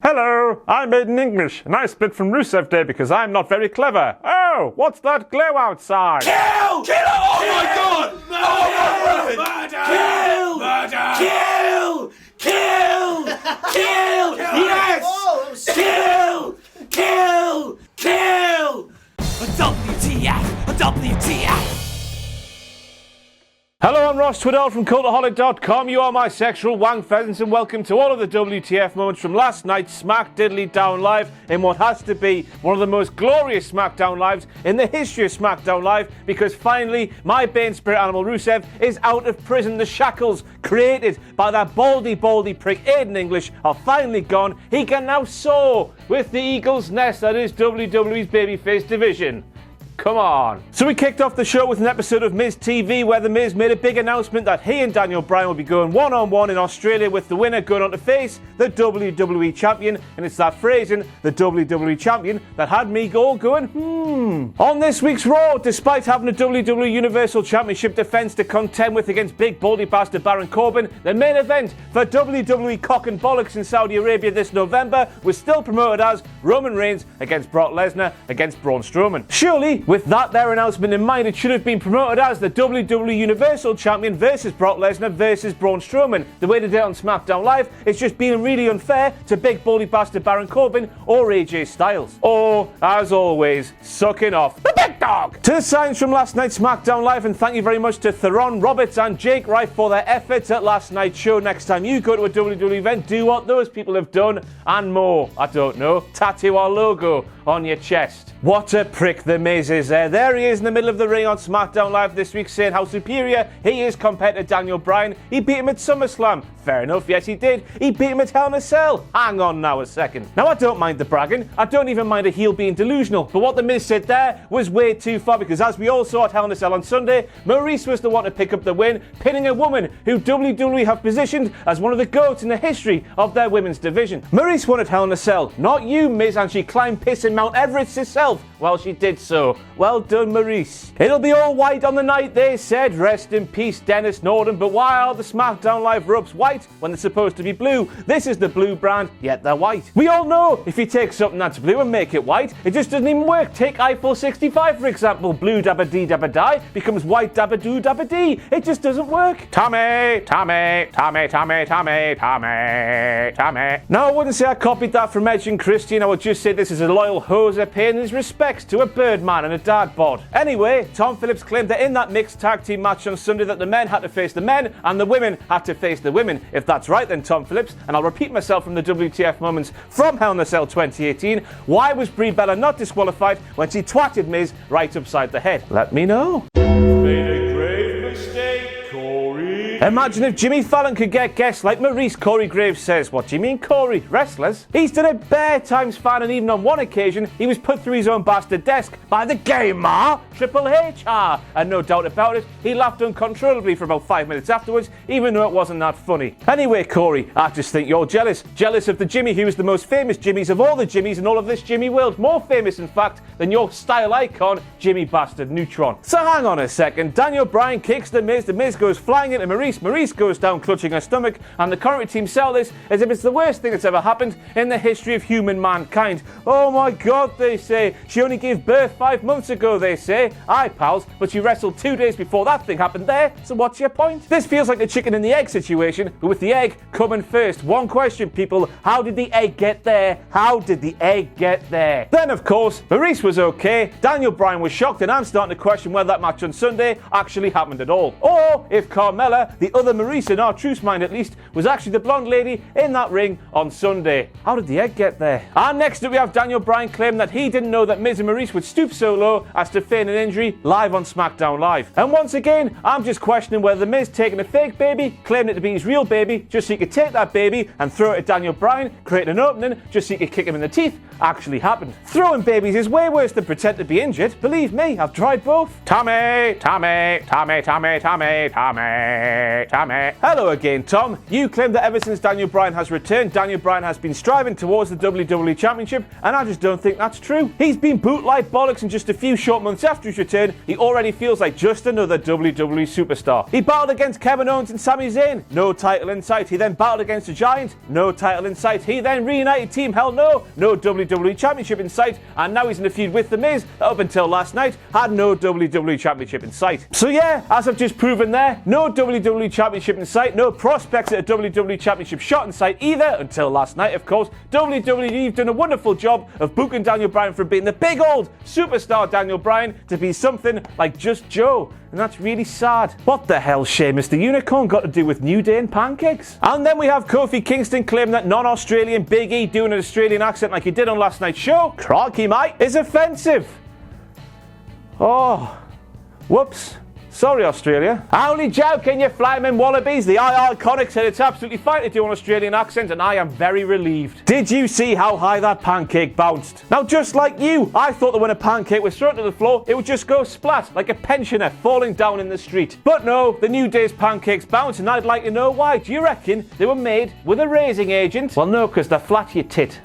Hello, I'm made in English, and I split from Rusev Day because I'm not very clever. Oh, what's that glow outside? Kill! Kill! Oh my god! Murder! Kill! Kill! Yes! Kill! Kill! WTF! Hello, I'm Ross Twiddell from Cultaholic.com. You are my sexual wang pheasants, and welcome to all of the WTF moments from last night's SmackDown Live in what has to be one of the most glorious SmackDown Lives in the history of SmackDown Live, because finally my Bane spirit animal Rusev is out of prison. The shackles created by that baldy prick Aiden English are finally gone. He can now soar with the eagle's nest that is WWE's babyface division. Come on. So we kicked off the show with an episode of Miz TV where the Miz made a big announcement that he and Daniel Bryan will be going one-on-one in Australia, with the winner going on to face the WWE Champion. And it's that phrasing, the WWE Champion, that had me going, On this week's Raw, despite having a WWE Universal Championship defense to contend with against big baldy bastard Baron Corbin, the main event for WWE Cock and Bollocks in Saudi Arabia this November was still promoted as Roman Reigns against Brock Lesnar against Braun Strowman. Surely, with that there announcement in mind, it should have been promoted as the WWE Universal Champion versus Brock Lesnar versus Braun Strowman. The way they did it on SmackDown Live is just being really unfair to big baldy bastard Baron Corbin or AJ Styles. Or, as always, sucking off the big dog! To the signs from last night's SmackDown Live, and thank you very much to Theron, Roberts and Jake Wright for their efforts at last night's show. Next time you go to a WWE event, do what those people have done and more. I don't know, tattoo our logo on your chest. What a prick the Miz is there. There he is in the middle of the ring on SmackDown Live this week saying how superior he is compared to Daniel Bryan. He beat him at SummerSlam. Fair enough, yes he did. He beat him at Hell in a Cell. Hang on now a second. Now I don't mind the bragging. I don't even mind a heel being delusional. But what the Miz said there was way too far, because as we all saw at Hell in a Cell on Sunday, Maryse was the one to pick up the win, pinning a woman who WWE have positioned as one of the GOATs in the history of their women's division. Maryse won at Hell in a Cell, not you, Miz, and she climbed pissing Mount Everest herself while she did so. Well done, Maryse. It'll be all white on the night, they said. Rest in peace, Dennis Norden. But why are the SmackDown Live ropes white when they're supposed to be blue? This is the blue brand, yet they're white. We all know if you take something that's blue and make it white, it just doesn't even work. Take Eiffel 65, for example. Blue dabba dee dabba die becomes white dabba doo dabba dee. It just doesn't work. Tommy. Now, I wouldn't say I copied that from Edge and Christian. I would just say this is a loyal hoser paying his respects to a Birdman and a dad bod. Anyway, Tom Phillips claimed that in that mixed tag team match on Sunday that the men had to face the men and the women had to face the women. If that's right, then Tom Phillips, and I'll repeat myself from the WTF moments from Hell in a Cell 2018, why was Brie Bella not disqualified when she twatted Miz right upside the head? Let me know. Made a grave mistake, Corey. Imagine if Jimmy Fallon could get guests like Maryse, Corey Graves says. What do you mean, Corey? Wrestlers? He's done it bare times, fan, and even on one occasion, he was put through his own bastard desk by the gamer, Triple HR. And no doubt about it, he laughed uncontrollably for about 5 minutes afterwards, even though it wasn't that funny. Anyway, Corey, I just think you're jealous. Jealous of the Jimmy who is the most famous Jimmys of all the Jimmys in all of this Jimmy world. More famous, in fact, than your style icon, Jimmy Bastard Neutron. So hang on a second. Daniel Bryan kicks the Miz goes flying into Maryse. Maryse goes down clutching her stomach, and the commentary team sell this as if it's the worst thing that's ever happened in the history of human mankind. Oh my god, they say. She only gave birth 5 months ago, they say. Aye, pals, but she wrestled 2 days before that thing happened there, so what's your point? This feels like the chicken and the egg situation, but with the egg coming first. One question, people. How did the egg get there? How did the egg get there? Then, of course, Maryse was okay, Daniel Bryan was shocked, and I'm starting to question whether that match on Sunday actually happened at all. Or if Carmella, the other Maryse in our truth's mind at least, was actually the blonde lady in that ring on Sunday. How did the egg get there? And next up we have Daniel Bryan claiming that he didn't know that Miz and Maryse would stoop so low as to feign an injury live on SmackDown Live. And once again, I'm just questioning whether the Miz taking a fake baby, claiming it to be his real baby, just so he could take that baby and throw it at Daniel Bryan, creating an opening just so he could kick him in the teeth, actually happened. Throwing babies is way worse than pretend to be injured. Believe me, I've tried both. Tommy. Hello again, Tom. You claim that ever since Daniel Bryan has returned, Daniel Bryan has been striving towards the WWE Championship, and I just don't think that's true. He's been boot like bollocks, and just a few short months after his return, he already feels like just another WWE superstar. He battled against Kevin Owens and Sami Zayn, no title in sight. He then battled against the Giant, no title in sight. He then reunited Team Hell No, no WWE Championship in sight, and now he's in a feud with The Miz that up until last night had no WWE Championship in sight. So yeah, as I've just proven there, no WWE Championship in sight, no prospects at a WWE Championship shot in sight either, until last night, of course. WWE've done a wonderful job of booking Daniel Bryan from being the big old superstar Daniel Bryan to be something like just Joe. And that's really sad. What the hell, Sheamus the Unicorn got to do with New Day and pancakes? And then we have Kofi Kingston claiming that non-Australian Big E doing an Australian accent like he did on last night's show, crikey mate, is offensive. Oh, whoops. Sorry, Australia. Only joking, you flaming wallabies. The Iconic said it's absolutely fine to do an Australian accent, and I am very relieved. Did you see how high that pancake bounced? Now, just like you, I thought that when a pancake was thrown to the floor, it would just go splat, like a pensioner falling down in the street. But no, the New Day's pancakes bounce, and I'd like to know why. Do you reckon they were made with a raising agent? Well, no, because they're flat, you tit.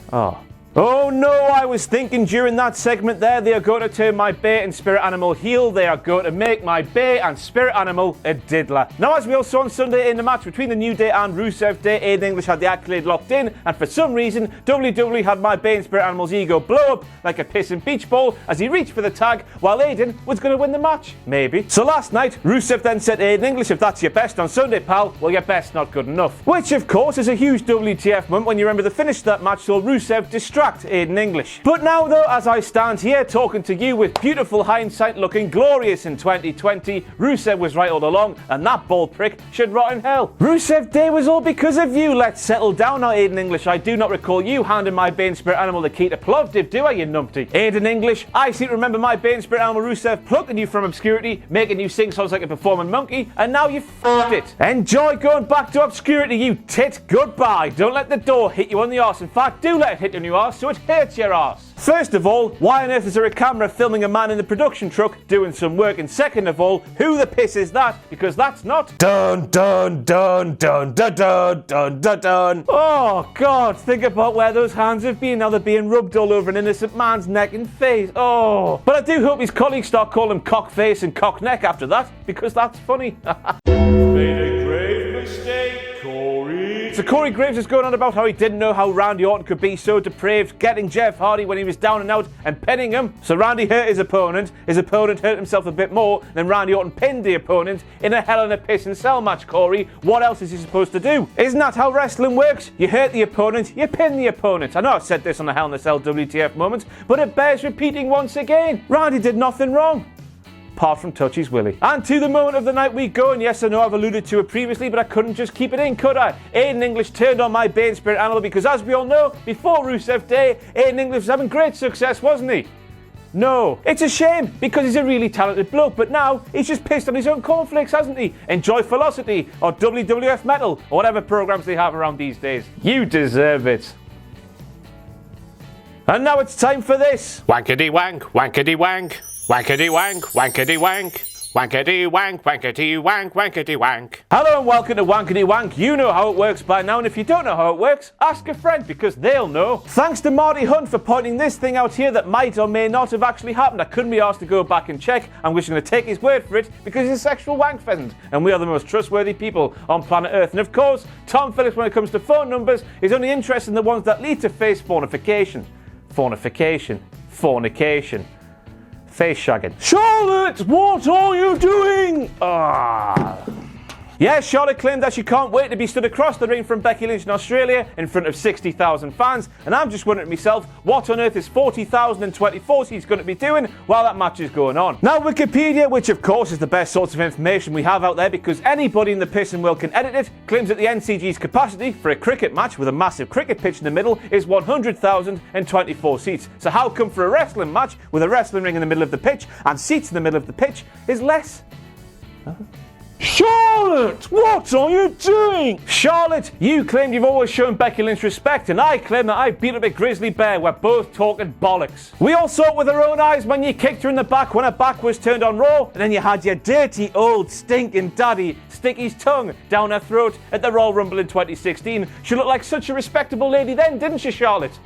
Oh no, I was thinking during that segment there, they are going to turn my bait and spirit animal heel. They are going to make my bait and spirit animal a diddler. Now, as we all saw on Sunday in the match between the New Day and Rusev Day, Aiden English had the accolade locked in, and for some reason, WWE had my bait and spirit animal's ego blow up like a pissing beach ball as he reached for the tag while Aiden was going to win the match. Maybe. So last night, Rusev then said to Aiden English, if that's your best on Sunday, pal, well, your best's not good enough. Which, of course, is a huge WTF moment when you remember the finish of that match saw Rusev distract Aiden English. But now though, as I stand here talking to you with beautiful hindsight looking glorious in 2020, Rusev was right all along, and that bald prick should rot in hell. Rusev Day was all because of you. Let's settle down now, Aiden English. I do not recall you handing my Bane Spirit Animal the key to Plovdiv, do I, you numpty? Aiden English, I seem to remember my Bane Spirit Animal Rusev plucking you from obscurity, making you sing songs like a performing monkey, and now you f***ed it. Enjoy going back to obscurity, you tit. Goodbye. Don't let the door hit you on the arse. In fact, do let it hit you on your arse so it hurts your arse. First of all, why on earth is there a camera filming a man in the production truck doing some work? And second of all, who the piss is that? Because that's not dun dun dun dun dun dun dun dun dun. Oh God, think about where those hands have been. Now they're being rubbed all over an innocent man's neck and face. Oh, but I do hope his colleagues start calling him cock face and cock neck after that, because that's funny. Made a grave mistake, Corey. So Corey Graves is going on about how he didn't know how Randy Orton could be so depraved, getting Jeff Hardy when he was down and out and pinning him. So Randy hurt his opponent hurt himself a bit more, then Randy Orton pinned the opponent in a Hell in a Piss and Cell match, Corey. What else is he supposed to do? Isn't that how wrestling works? You hurt the opponent, you pin the opponent. I know I've said this on the Hell in a Cell WTF Moments, but it bears repeating once again. Randy did nothing wrong, apart from touch his willy. And to the moment of the night we go, and yes, I know I've alluded to it previously, but I couldn't just keep it in, could I? Aiden English turned on my Bane Spirit Animal because, as we all know, before Rusev Day, Aiden English was having great success, wasn't he? No. It's a shame, because he's a really talented bloke, but now he's just pissed on his own cornflakes, hasn't he? Enjoy Velocity, or WWF Metal, or whatever programs they have around these days. You deserve it. And now it's time for this. Wankety wank, wankety wank. Wankety wank, wankety wank. Wankety wank, wankety wank, wankety wank. Hello and welcome to Wankety Wank. You know how it works by now, and if you don't know how it works, ask a friend because they'll know. Thanks to Marty Hunt for pointing this thing out here that might or may not have actually happened. I couldn't be asked to go back and check. I'm just going to take his word for it because he's a sexual wank pheasant, and we are the most trustworthy people on planet Earth. And of course, Tom Phillips, when it comes to phone numbers, is only interested in the ones that lead to face fornication. Fornication. Face shagging. Charlotte, what are you doing? Yes, Charlotte claimed that she can't wait to be stood across the ring from Becky Lynch in Australia in front of 60,000 fans, and I'm just wondering to myself, what on earth is 40,024 seats going to be doing while that match is going on? Now, Wikipedia, which of course is the best source of information we have out there because anybody in the pissing world can edit it, claims that the NCG's capacity for a cricket match with a massive cricket pitch in the middle is 100,024 seats. So how come for a wrestling match with a wrestling ring in the middle of the pitch and seats in the middle of the pitch is less? Charlotte, what are you doing? Charlotte, you claimed you've always shown Becky Lynch respect, and I claim that I beat up a grizzly bear. We're both talking bollocks. We all saw it with our own eyes when you kicked her in the back when her back was turned on Raw, and then you had your dirty old stinking daddy stick his tongue down her throat at the Royal Rumble in 2016. She looked like such a respectable lady then, didn't she, Charlotte?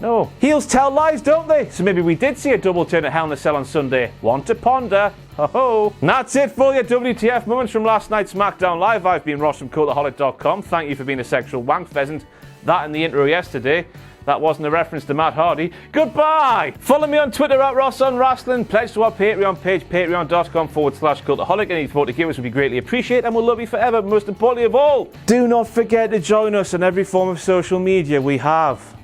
No. Heels tell lies, don't they? So maybe we did see a double turn at Hell in a Cell on Sunday. One to ponder. Ho-ho. And that's it for your WTF moments from last night's SmackDown Live. I've been Ross from Cultaholic.com. Thank you for being a sexual wank pheasant. That in the intro yesterday. That wasn't a reference to Matt Hardy. Goodbye! Follow me on Twitter at RossOnWrestling. Pledge to our Patreon page, patreon.com/Cultaholic. Any support to give us would be greatly appreciated, and we'll love you forever. But most importantly of all, do not forget to join us on every form of social media we have.